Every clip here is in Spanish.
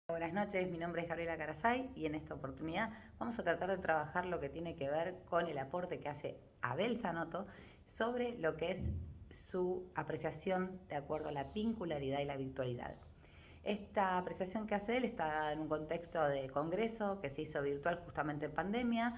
Buenas noches, mi nombre es Gabriela Carasay y en esta oportunidad vamos a tratar de trabajar lo que tiene que ver con el aporte que hace Abel Zanotto sobre lo que es su apreciación de acuerdo a la vincularidad y la virtualidad. Esta apreciación que hace él está en un contexto de congreso que se hizo virtual justamente en pandemia,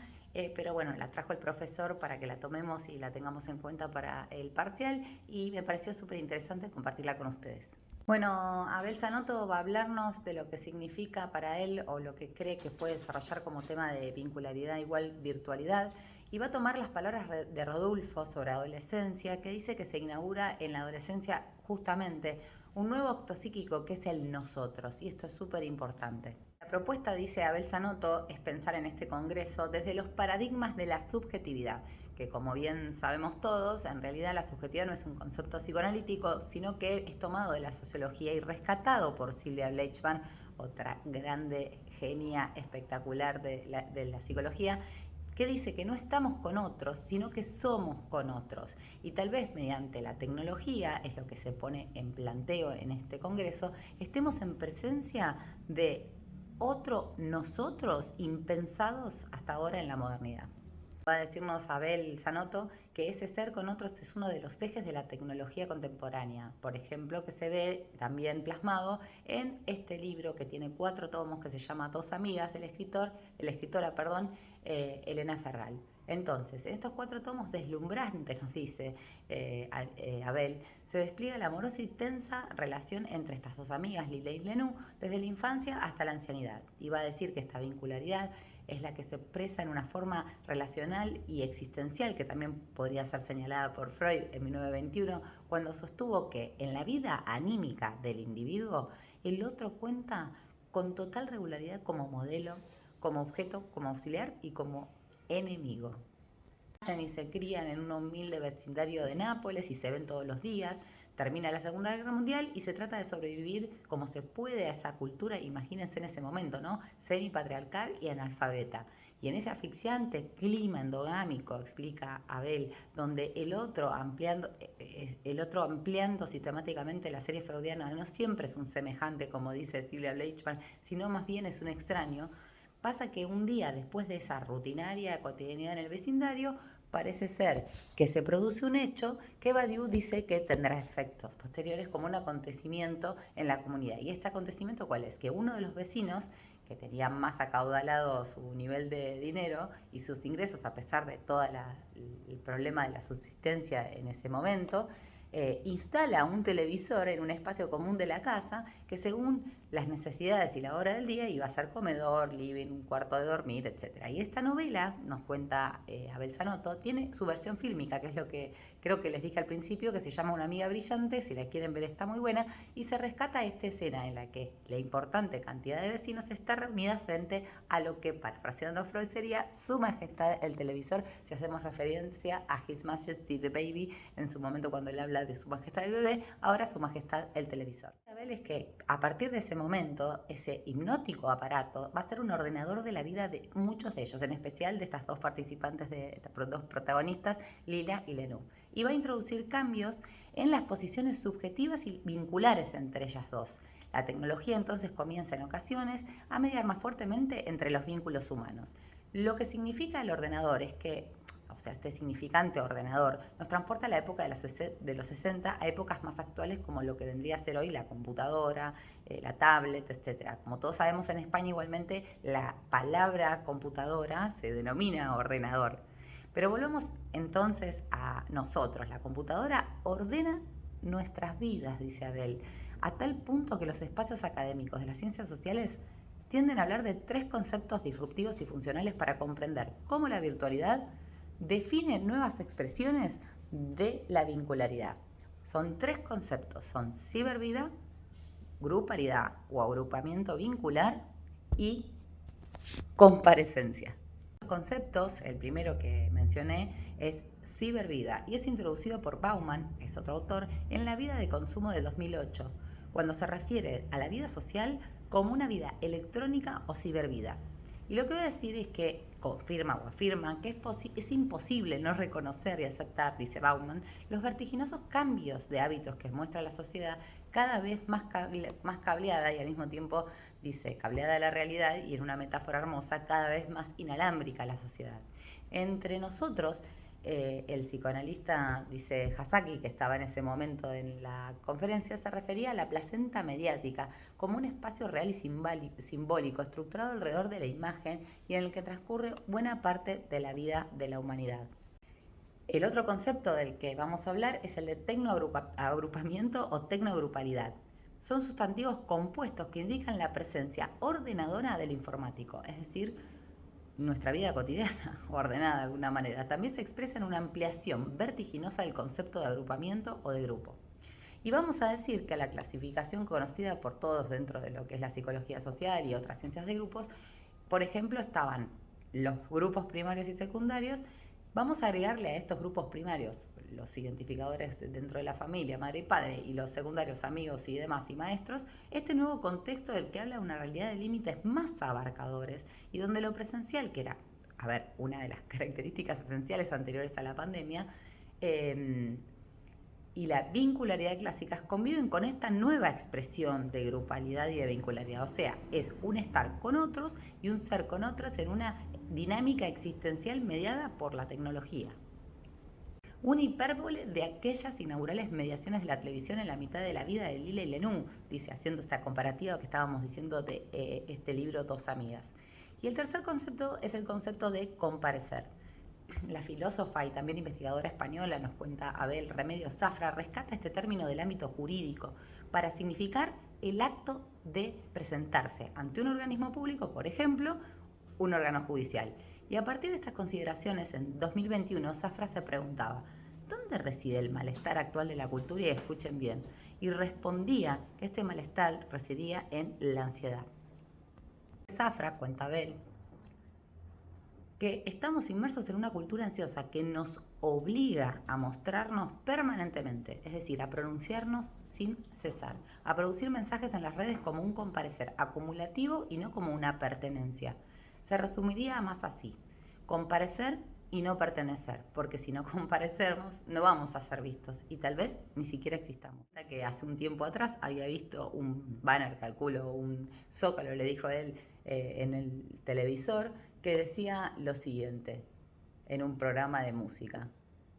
pero bueno, la trajo el profesor para que la tomemos y la tengamos en cuenta para el parcial y me pareció súper interesante compartirla con ustedes. Bueno, Abel Zanotto va a hablarnos de lo que significa para él o lo que cree que puede desarrollar como tema de vincularidad igual virtualidad y va a tomar las palabras de Rodulfo sobre adolescencia, que dice que se inaugura en la adolescencia justamente un nuevo acto psíquico que es el nosotros, y esto es súper importante. La propuesta, dice Abel Zanotto, es pensar en este congreso desde los paradigmas de la subjetividad, que como bien sabemos todos, en realidad la subjetividad no es un concepto psicoanalítico, sino que es tomado de la sociología y rescatado por Sylvia Bleichmann, otra grande genia espectacular de la psicología, que dice que no estamos con otros, sino que somos con otros. Y tal vez mediante la tecnología, es lo que se pone en planteo en este congreso, estemos en presencia de otro nosotros impensados hasta ahora en la modernidad. Va a decirnos Abel Zanotto que ese ser con otros es uno de los ejes de la tecnología contemporánea, por ejemplo, que se ve también plasmado en este libro que tiene 4 tomos que se llama Dos amigas de la escritora, Elena Ferral. Entonces, en estos 4 tomos deslumbrantes, nos dice Abel, se despliega la amorosa y tensa relación entre estas 2 amigas, Lila y Lenú, desde la infancia hasta la ancianidad. Y va a decir que esta vincularidad es la que se expresa en una forma relacional y existencial, que también podría ser señalada por Freud en 1921, cuando sostuvo que en la vida anímica del individuo, el otro cuenta con total regularidad como modelo, como objeto, como auxiliar y como enemigo. Nacen y se crían en un humilde vecindario de Nápoles y se ven todos los días. Termina la Segunda Guerra Mundial y se trata de sobrevivir como se puede a esa cultura, imagínense en ese momento, ¿no? Semi-patriarcal y analfabeta. Y en ese asfixiante clima endogámico, explica Abel, donde el otro ampliando sistemáticamente la serie freudiana no siempre es un semejante, como dice Sylvia Bleichmann, sino más bien es un extraño. Pasa que un día después de esa rutinaria cotidianidad en el vecindario, parece ser que se produce un hecho que Badiou dice que tendrá efectos posteriores como un acontecimiento en la comunidad. ¿Y este acontecimiento cuál es? Que uno de los vecinos, que tenía más acaudalado su nivel de dinero y sus ingresos a pesar de todo el problema de la subsistencia en ese momento, instala un televisor en un espacio común de la casa que según las necesidades y la hora del día iba a ser comedor, living, un cuarto de dormir, etc. Y esta novela, nos cuenta Abel Zanotto, tiene su versión fílmica, que es lo que creo que les dije al principio, que se llama Una amiga brillante, si la quieren ver está muy buena, y se rescata esta escena en la que la importante cantidad de vecinos está reunida frente a lo que, parafraseando a Freud, sería Su Majestad el televisor, si hacemos referencia a His Majesty the Baby, en su momento cuando él habla de Su Majestad el bebé, ahora Su Majestad el televisor. Abel es que a partir de ese momento, ese hipnótico aparato va a ser un ordenador de la vida de muchos de ellos, en especial de estas 2 participantes, de estas 2 protagonistas, Lila y Lenú. Y va a introducir cambios en las posiciones subjetivas y vinculares entre ellas 2. La tecnología entonces comienza en ocasiones a mediar más fuertemente entre los vínculos humanos. Lo que significa el ordenador es que, o sea, este significante ordenador nos transporta a la época de los 60 a épocas más actuales como lo que vendría a ser hoy la computadora, la tablet, etc. Como todos sabemos, en España igualmente la palabra computadora se denomina ordenador. Pero volvemos entonces a nosotros. La computadora ordena nuestras vidas, dice Abel, a tal punto que los espacios académicos de las ciencias sociales tienden a hablar de 3 conceptos disruptivos y funcionales para comprender cómo la virtualidad define nuevas expresiones de la vincularidad. Son 3 conceptos, son cibervida, grupalidad o agrupamiento vincular y comparecencia. Los conceptos, el primero que mencioné es cibervida y es introducido por Bauman, es otro autor, en La vida de consumo de 2008, cuando se refiere a la vida social como una vida electrónica o cibervida. Y lo que voy a decir es que confirma o afirma que es imposible no reconocer y aceptar, dice Bauman, los vertiginosos cambios de hábitos que muestra la sociedad cada vez más cableada y al mismo tiempo, dice, cableada a la realidad y en una metáfora hermosa, cada vez más inalámbrica la sociedad. Entre nosotros, el psicoanalista, dice Hasaki, que estaba en ese momento en la conferencia, se refería a la placenta mediática como un espacio real y simbólico, estructurado alrededor de la imagen y en el que transcurre buena parte de la vida de la humanidad. El otro concepto del que vamos a hablar es el de tecnoagrupamiento o tecnogrupalidad. Son sustantivos compuestos que indican la presencia ordenadora del informático, es decir, nuestra vida cotidiana, ordenada de alguna manera. También se expresa en una ampliación vertiginosa del concepto de agrupamiento o de grupo. Y vamos a decir que la clasificación conocida por todos dentro de lo que es la psicología social y otras ciencias de grupos, por ejemplo, estaban los grupos primarios y secundarios. Vamos a agregarle a estos grupos primarios los identificadores dentro de la familia, madre y padre, y los secundarios, amigos y demás, y maestros, este nuevo contexto del que habla de una realidad de límites más abarcadores y donde lo presencial, que era, una de las características esenciales anteriores a la pandemia, y la vincularidad clásicas conviven con esta nueva expresión de grupalidad y de vincularidad. O sea, es un estar con otros y un ser con otros en una dinámica existencial mediada por la tecnología. Una hipérbole de aquellas inaugurales mediaciones de la televisión en la mitad de la vida de Lila y Lenú, dice, haciendo esta comparativa que estábamos diciendo de este libro Dos amigas. Y el tercer concepto es el concepto de comparecer. La filósofa y también investigadora española, nos cuenta Abel Remedios Zafra, rescata este término del ámbito jurídico para significar el acto de presentarse ante un organismo público, por ejemplo, un órgano judicial. Y a partir de estas consideraciones, en 2021, Zafra se preguntaba, ¿dónde reside el malestar actual de la cultura? Y escuchen bien, y respondía que este malestar residía en la ansiedad. Zafra, cuenta Abel, que estamos inmersos en una cultura ansiosa que nos obliga a mostrarnos permanentemente, es decir, a pronunciarnos sin cesar, a producir mensajes en las redes como un comparecer acumulativo y no como una pertenencia. Se resumiría más así, comparecer y no pertenecer, porque si no comparecemos no vamos a ser vistos y tal vez ni siquiera existamos. Que hace un tiempo atrás había visto un banner, calculo, un zócalo, le dijo él, en el televisor, que decía lo siguiente, en un programa de música: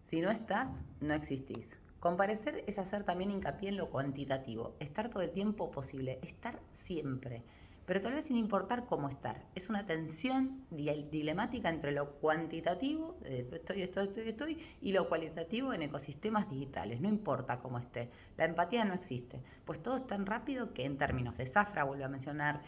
si no estás, no existís. Comparecer es hacer también hincapié en lo cuantitativo, estar todo el tiempo posible, estar siempre, pero tal vez sin importar cómo estar. Es una tensión dilemática entre lo cuantitativo, estoy, y lo cualitativo en ecosistemas digitales. No importa cómo esté, la empatía no existe, pues todo es tan rápido que en términos de Zafra, vuelvo a mencionar,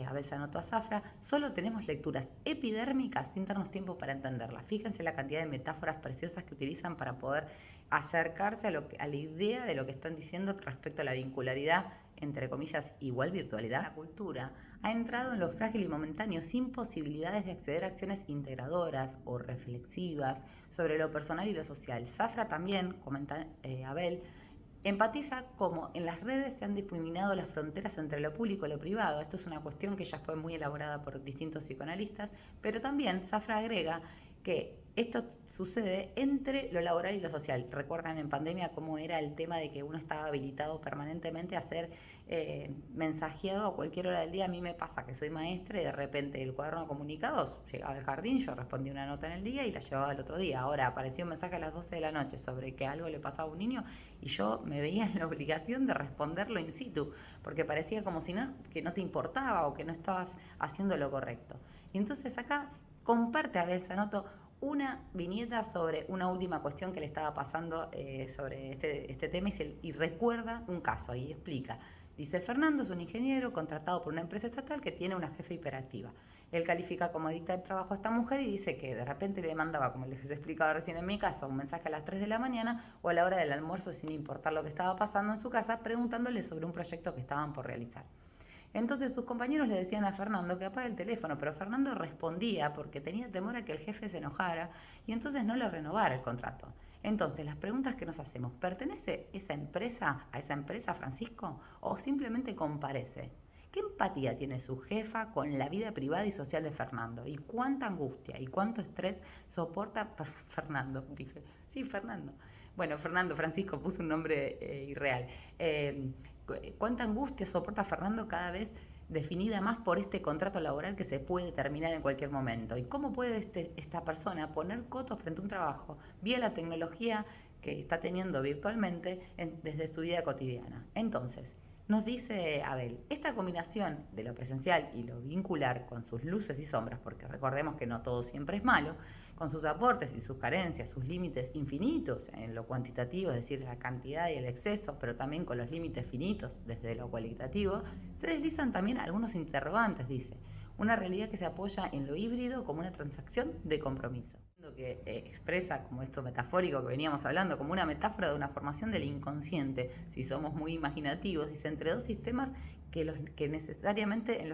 a veces anoto a Zafra, solo tenemos lecturas epidérmicas sin darnos tiempo para entenderlas. Fíjense la cantidad de metáforas preciosas que utilizan para poder acercarse a la idea de lo que están diciendo respecto a la vincularidad, entre comillas, igual virtualidad. La cultura ha entrado en lo frágil y momentáneo sin posibilidades de acceder a acciones integradoras o reflexivas sobre lo personal y lo social. Zafra también, comenta Abel, empatiza cómo en las redes se han difuminado las fronteras entre lo público y lo privado. Esto es una cuestión que ya fue muy elaborada por distintos psicoanalistas, pero también Zafra agrega que esto sucede entre lo laboral y lo social. Recuerdan en pandemia cómo era el tema de que uno estaba habilitado permanentemente a ser mensajeado a cualquier hora del día. A mí me pasa que soy maestra y de repente el cuaderno de comunicados llegaba al jardín, yo respondía una nota en el día y la llevaba al otro día. Ahora apareció un mensaje a las 12 de la noche sobre que algo le pasaba a un niño y yo me veía en la obligación de responderlo in situ, porque parecía como si que no te importaba o que no estabas haciendo lo correcto. Y entonces acá comparte a veces, anoto una viñeta sobre una última cuestión que le estaba pasando sobre este tema y recuerda un caso y explica. Dice, Fernando es un ingeniero contratado por una empresa estatal que tiene una jefa hiperactiva. Él califica como adicta al trabajo a esta mujer y dice que de repente le mandaba, como les explicaba recién en mi caso, un mensaje a las 3 de la mañana o a la hora del almuerzo sin importar lo que estaba pasando en su casa, preguntándole sobre un proyecto que estaban por realizar. Entonces sus compañeros le decían a Fernando que apague el teléfono, pero Fernando respondía porque tenía temor a que el jefe se enojara y entonces no le renovara el contrato. Entonces, las preguntas que nos hacemos, ¿pertenece esa empresa a esa empresa, Francisco? ¿O simplemente comparece? ¿Qué empatía tiene su jefa con la vida privada y social de Fernando? ¿Y cuánta angustia y cuánto estrés soporta Fernando? Dije, sí, Fernando. Bueno, Fernando, Francisco, puso un nombre irreal. ¿Cuánta angustia soporta Fernando cada vez definida más por este contrato laboral que se puede terminar en cualquier momento? ¿Y cómo puede esta persona poner coto frente a un trabajo vía la tecnología que está teniendo virtualmente desde su vida cotidiana? Entonces, nos dice Abel, esta combinación de lo presencial y lo vincular con sus luces y sombras, porque recordemos que no todo siempre es malo, con sus aportes y sus carencias, sus límites infinitos en lo cuantitativo, es decir, la cantidad y el exceso, pero también con los límites finitos desde lo cualitativo, se deslizan también algunos interrogantes, dice. Una realidad que se apoya en lo híbrido como una transacción de compromiso. Que expresa como esto metafórico que veníamos hablando, como una metáfora de una formación del inconsciente, si somos muy imaginativos, dice, entre dos sistemas necesariamente, en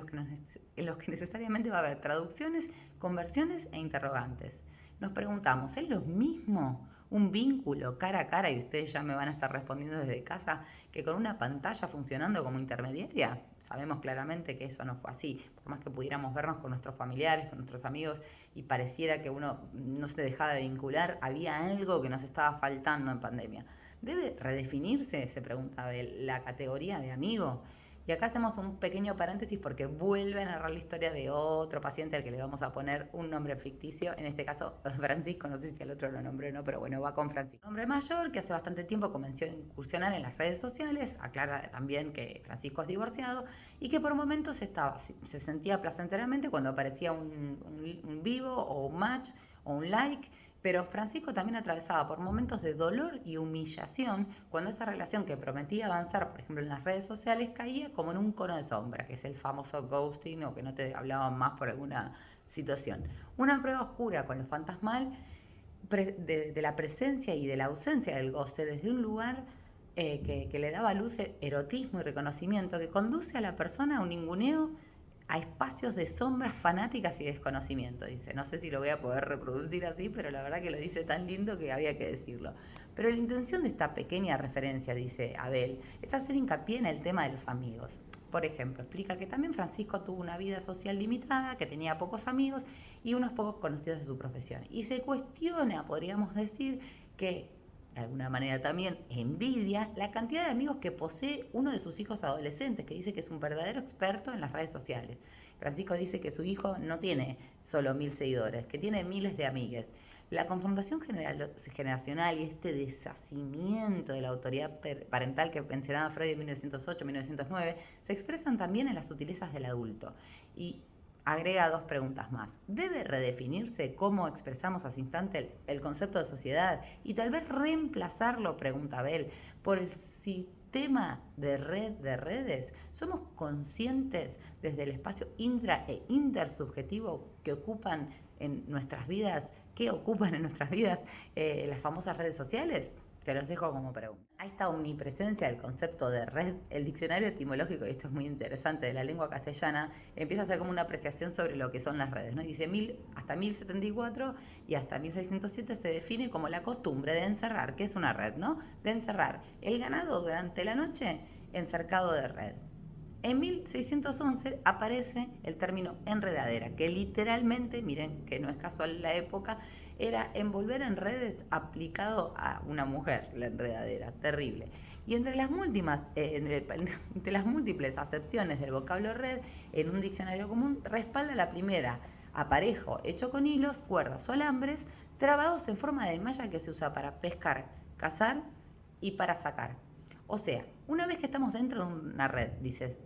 los que necesariamente va a haber traducciones, conversiones e interrogantes. Nos preguntamos, ¿es lo mismo un vínculo cara a cara, y ustedes ya me van a estar respondiendo desde casa, que con una pantalla funcionando como intermediaria? Sabemos claramente que eso no fue así, por más que pudiéramos vernos con nuestros familiares, con nuestros amigos, y pareciera que uno no se dejaba de vincular, había algo que nos estaba faltando en pandemia. ¿Debe redefinirse, se pregunta Abel, la categoría de amigo? Y acá hacemos un pequeño paréntesis porque vuelve a narrar la historia de otro paciente al que le vamos a poner un nombre ficticio, en este caso Francisco, no sé si al otro lo nombré o no, pero bueno, va con Francisco. Un hombre mayor que hace bastante tiempo comenzó a incursionar en las redes sociales, aclara también que Francisco es divorciado y que por momentos se sentía placenteramente cuando aparecía un vivo o un match o un like. Pero Francisco también atravesaba por momentos de dolor y humillación cuando esa relación que prometía avanzar, por ejemplo, en las redes sociales, caía como en un cono de sombra, que es el famoso ghosting o que no te hablaban más por alguna situación. Una prueba oscura con lo fantasmal de la presencia y de la ausencia del goce desde un lugar que le daba luz, erotismo y reconocimiento, que conduce a la persona a un ninguneo, a espacios de sombras fanáticas y desconocimiento, dice. No sé si lo voy a poder reproducir así, pero la verdad que lo dice tan lindo que había que decirlo. Pero la intención de esta pequeña referencia, dice Abel, es hacer hincapié en el tema de los amigos. Por ejemplo, explica que también Francisco tuvo una vida social limitada, que tenía pocos amigos y unos pocos conocidos de su profesión. Y se cuestiona, podríamos decir, que de alguna manera también envidia la cantidad de amigos que posee uno de sus hijos adolescentes, que dice que es un verdadero experto en las redes sociales. Francisco dice que su hijo no tiene solo 1000 seguidores, que tiene miles de amigues. La confrontación generacional y este deshacimiento de la autoridad parental que mencionaba Freud en 1908-1909 se expresan también en las sutilezas del adulto. Y agrega dos preguntas más. ¿Debe redefinirse cómo expresamos a ese instante el concepto de sociedad y tal vez reemplazarlo, pregunta Abel, por el sistema de red de redes? ¿Somos conscientes desde el espacio intra e intersubjetivo que ocupan en nuestras vidas, las famosas redes sociales? Te los dejo como pregunta. A esta omnipresencia del concepto de red, el diccionario etimológico, y esto es muy interesante, de la lengua castellana, empieza a hacer como una apreciación sobre lo que son las redes, ¿no? Dice hasta 1074 y hasta 1607 se define como la costumbre de encerrar, ¿qué es una red, no? De encerrar el ganado durante la noche en cercado de red. En 1611 aparece el término enredadera, que literalmente, miren que no es casual la época, era envolver en redes aplicado a una mujer, la enredadera, terrible. Y entre las múltiples acepciones del vocablo red en un diccionario común, respalda la primera, aparejo hecho con hilos, cuerdas o alambres, trabados en forma de malla que se usa para pescar, cazar y para sacar. O sea, una vez que estamos dentro de una red, dice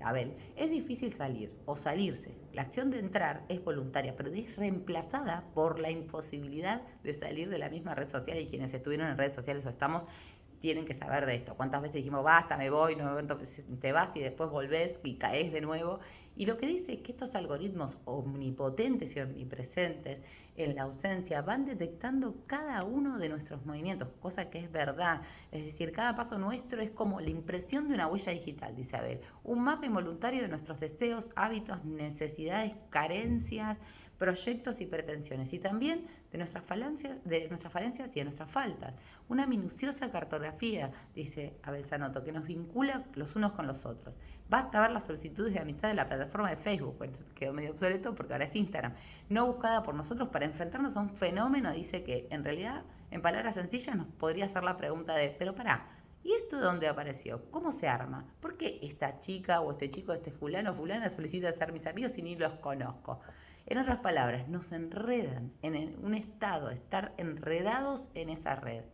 Abel, es difícil salir o salirse. La acción de entrar es voluntaria, pero es reemplazada por la imposibilidad de salir de la misma red social, y quienes estuvieron en redes sociales o estamos tienen que saber de esto. ¿Cuántas veces dijimos, basta, me voy, no, te vas y después volvés y caes de nuevo? Y lo que dice es que estos algoritmos omnipotentes y omnipresentes en la ausencia van detectando cada uno de nuestros movimientos, cosa que es verdad. Es decir, cada paso nuestro es como la impresión de una huella digital, dice Abel. Un mapa involuntario de nuestros deseos, hábitos, necesidades, carencias, proyectos y pretensiones, y también de nuestras falencias y de nuestras faltas. Una minuciosa cartografía, dice Abel Zanotto, que nos vincula los unos con los otros. Basta ver las solicitudes de amistad de la plataforma de Facebook, bueno, quedó medio obsoleto porque ahora es Instagram, no buscada por nosotros para enfrentarnos a un fenómeno, dice que en realidad, en palabras sencillas, nos podría hacer la pregunta de, pero pará, ¿Y esto de dónde apareció? ¿Cómo se arma? ¿Por qué esta chica o este chico, este fulano o fulana solicita ser mis amigos y ni los conozco? En otras palabras, nos enredan en un estado de estar enredados en esa red.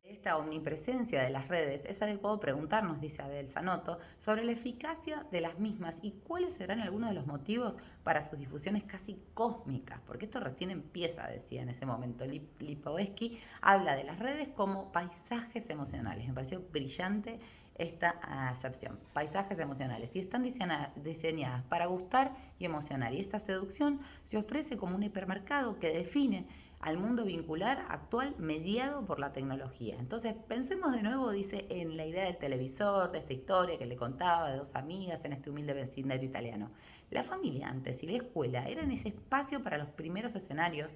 Esta omnipresencia de las redes, es adecuado preguntarnos, dice Abel Zanotto, sobre la eficacia de las mismas y cuáles serán algunos de los motivos para sus difusiones casi cósmicas, porque esto recién empieza, decía en ese momento. Lipovetsky habla de las redes como paisajes emocionales. Me pareció brillante esta acepción, paisajes emocionales, y están diseñadas para gustar y emocionar. Y esta seducción se ofrece como un hipermercado que define al mundo vincular actual mediado por la tecnología. Entonces, pensemos de nuevo, dice, en la idea del televisor, de esta historia que le contaba de dos amigas en este humilde vecindario italiano. La familia antes y la escuela eran ese espacio para los primeros escenarios,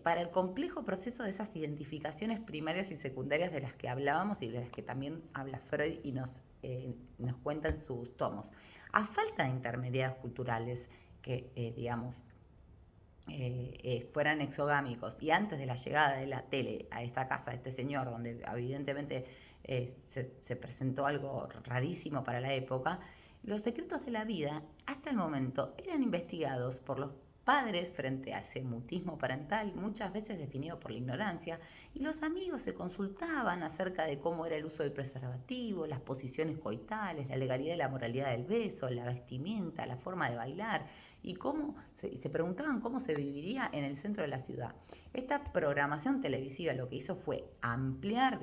para el complejo proceso de esas identificaciones primarias y secundarias de las que hablábamos y de las que también habla Freud y nos cuenta en sus tomos. A falta de intermediarios culturales que, fueran exogámicos, y antes de la llegada de la tele a esta casa de este señor, donde evidentemente se presentó algo rarísimo para la época, los secretos de la vida hasta el momento eran investigados por los padres frente a ese mutismo parental, muchas veces definido por la ignorancia, y los amigos se consultaban acerca de cómo era el uso del preservativo, las posiciones coitales, la legalidad y la moralidad del beso, la vestimenta, la forma de bailar, y se preguntaban cómo se viviría en el centro de la ciudad. Esta programación televisiva lo que hizo fue ampliar,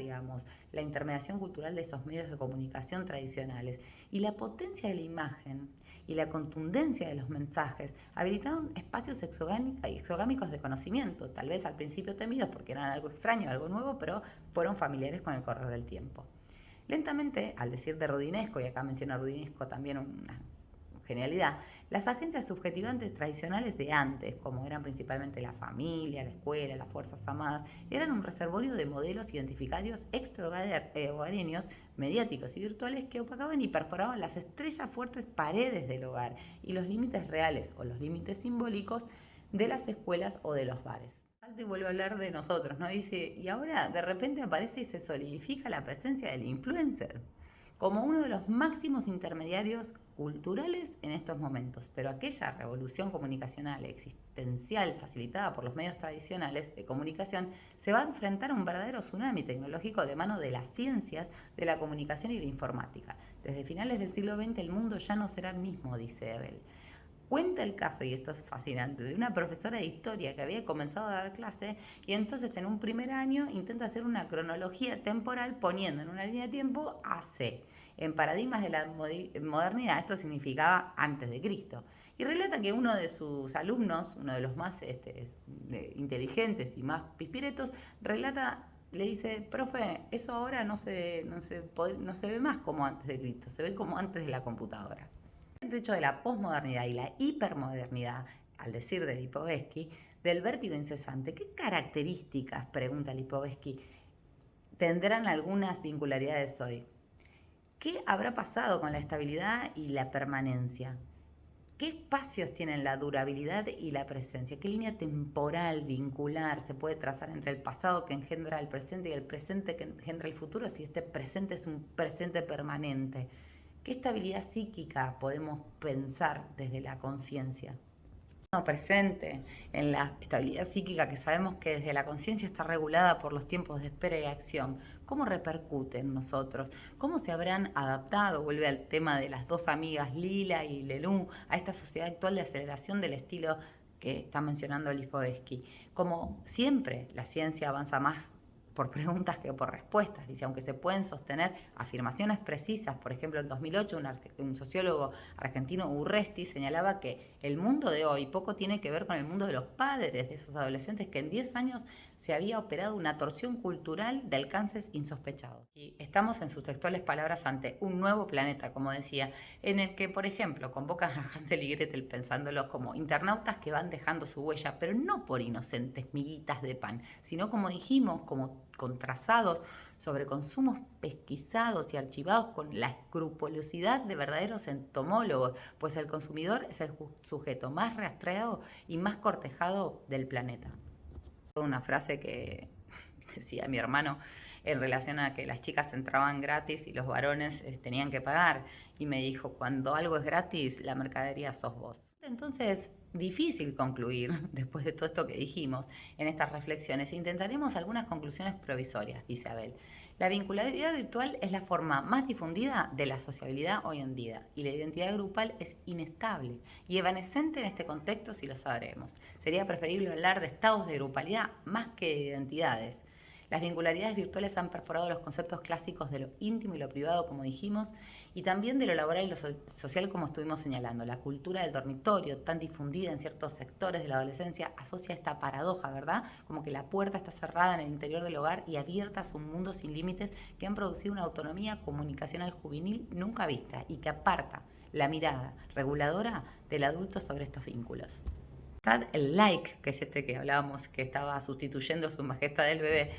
la intermediación cultural de esos medios de comunicación tradicionales, y la potencia de la imagen y la contundencia de los mensajes habilitaron espacios exogámicos de conocimiento, tal vez al principio temidos porque eran algo extraño, algo nuevo, pero fueron familiares con el correr del tiempo. Lentamente, al decir de Rudinesco, y acá menciona Rudinesco también una genialidad, las agencias subjetivantes tradicionales de antes, como eran principalmente la familia, la escuela, las fuerzas armadas, eran un reservorio de modelos identificarios extrahogareños, mediáticos y virtuales que opacaban y perforaban las estrellas fuertes paredes del hogar y los límites reales o los límites simbólicos de las escuelas o de los bares. Y vuelve a hablar de nosotros, ¿no? Dice, y ahora de repente aparece y se solidifica la presencia del influencer como uno de los máximos intermediarios culturales en estos momentos. Pero aquella revolución comunicacional existencial facilitada por los medios tradicionales de comunicación se va a enfrentar a un verdadero tsunami tecnológico de mano de las ciencias de la comunicación y la informática. Desde finales del siglo XX el mundo ya no será el mismo, dice Abel. Cuenta el caso, y esto es fascinante, de una profesora de historia que había comenzado a dar clase y entonces en un primer año intenta hacer una cronología temporal poniendo en una línea de tiempo AC. En paradigmas de la modernidad esto significaba antes de Cristo. Y relata que uno de sus alumnos, uno de los más inteligentes y más pispiretos, le dice, profe, eso ahora no se ve más como antes de Cristo, se ve como antes de la computadora. El hecho de la posmodernidad y la hipermodernidad, al decir de Lipovetsky, del vértigo incesante, ¿qué características, pregunta Lipovetsky, tendrán algunas vincularidades hoy? ¿Qué habrá pasado con la estabilidad y la permanencia? ¿Qué espacios tienen la durabilidad y la presencia? ¿Qué línea temporal, vincular se puede trazar entre el pasado que engendra el presente y el presente que engendra el futuro si este presente es un presente permanente? ¿Qué estabilidad psíquica podemos pensar desde la conciencia? No presente en la estabilidad psíquica que sabemos que desde la conciencia está regulada por los tiempos de espera y acción. ¿Cómo repercute en nosotros? ¿Cómo se habrán adaptado, vuelve al tema de las dos amigas Lila y Lelú, a esta sociedad actual de aceleración del estilo que está mencionando Lipovetsky? Como siempre, la ciencia avanza más por preguntas que por respuestas. Dice, aunque se pueden sostener afirmaciones precisas, por ejemplo, en 2008 un sociólogo argentino, Urresti, señalaba que el mundo de hoy poco tiene que ver con el mundo de los padres de esos adolescentes que en 10 años se había operado una torsión cultural de alcances insospechados. Y estamos en sus textuales palabras ante un nuevo planeta, como decía, en el que, por ejemplo, convocan a Hansel y Gretel pensándolos como internautas que van dejando su huella, pero no por inocentes miguitas de pan, sino como dijimos, como contrastados sobre consumos pesquisados y archivados con la escrupulosidad de verdaderos entomólogos, pues el consumidor es el sujeto más rastreado y más cortejado del planeta. Una frase que decía mi hermano, en relación a que las chicas entraban gratis y los varones tenían que pagar. Y me dijo, cuando algo es gratis, la mercadería sos vos. Entonces, difícil concluir, después de todo esto que dijimos, en estas reflexiones. Intentaremos algunas conclusiones provisorias, dice Abel. La vincularidad virtual es la forma más difundida de la sociabilidad hoy en día y la identidad grupal es inestable y evanescente en este contexto si lo sabremos. Sería preferible hablar de estados de grupalidad más que de identidades. Las vincularidades virtuales han perforado los conceptos clásicos de lo íntimo y lo privado, como dijimos, y también de lo laboral y lo social, como estuvimos señalando. La cultura del dormitorio, tan difundida en ciertos sectores de la adolescencia, asocia esta paradoja, ¿verdad? Como que la puerta está cerrada en el interior del hogar y abierta a un mundo sin límites que han producido una autonomía comunicacional juvenil nunca vista y que aparta la mirada reguladora del adulto sobre estos vínculos. El like, que es este que hablábamos, que estaba sustituyendo su majestad del bebé,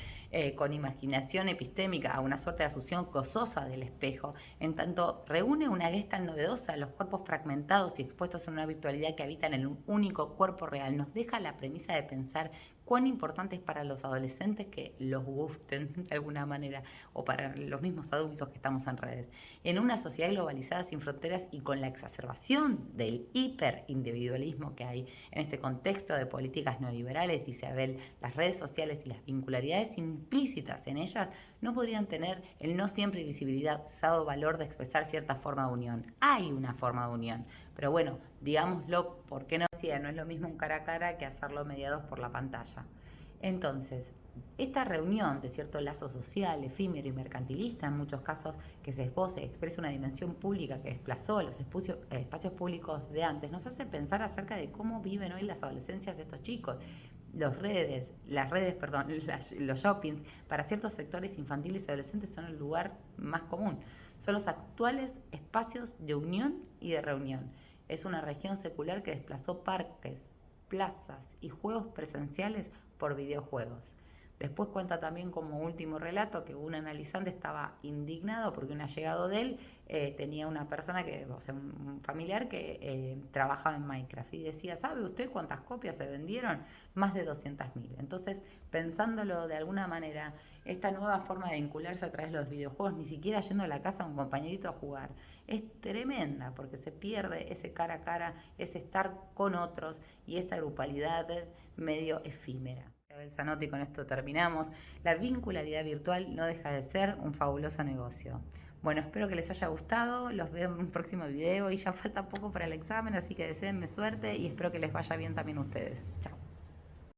con imaginación epistémica a una suerte de asunción gozosa del espejo, en tanto reúne una gestalt novedosa, los cuerpos fragmentados y expuestos en una virtualidad que habitan en un único cuerpo real, nos deja la premisa de pensar cuán importante es para los adolescentes que los gusten de alguna manera, o para los mismos adultos que estamos en redes. En una sociedad globalizada sin fronteras y con la exacerbación del hiperindividualismo que hay en este contexto de políticas neoliberales, dice Abel, las redes sociales y las vincularidades implícitas en ellas no podrían tener el no siempre visibilizado valor de expresar cierta forma de unión. Hay una forma de unión, pero bueno, digámoslo, ¿por qué no? No es lo mismo un cara a cara que hacerlo mediados por la pantalla. Entonces, esta reunión de cierto lazo social, efímero y mercantilista, en muchos casos que se esboce, expresa una dimensión pública que desplazó los espacios públicos de antes, nos hace pensar acerca de cómo viven hoy las adolescencias de estos chicos. Los shoppings, para ciertos sectores infantiles y adolescentes son el lugar más común. Son los actuales espacios de unión y de reunión. Es una región secular que desplazó parques, plazas y juegos presenciales por videojuegos. Después cuenta también como último relato que un analizante estaba indignado porque un allegado de él tenía una persona, un familiar que trabajaba en Minecraft y decía, ¿sabe usted cuántas copias se vendieron? Más de 200.000. Entonces, pensándolo de alguna manera, esta nueva forma de vincularse a través de los videojuegos, ni siquiera yendo a la casa a un compañerito a jugar, es tremenda porque se pierde ese cara a cara, ese estar con otros y esta grupalidad medio efímera. Zanotti, con esto terminamos. La vincularidad virtual no deja de ser un fabuloso negocio. Bueno, espero que les haya gustado, los veo en un próximo video y ya falta poco para el examen, así que deseenme suerte y espero que les vaya bien también a ustedes. Chao.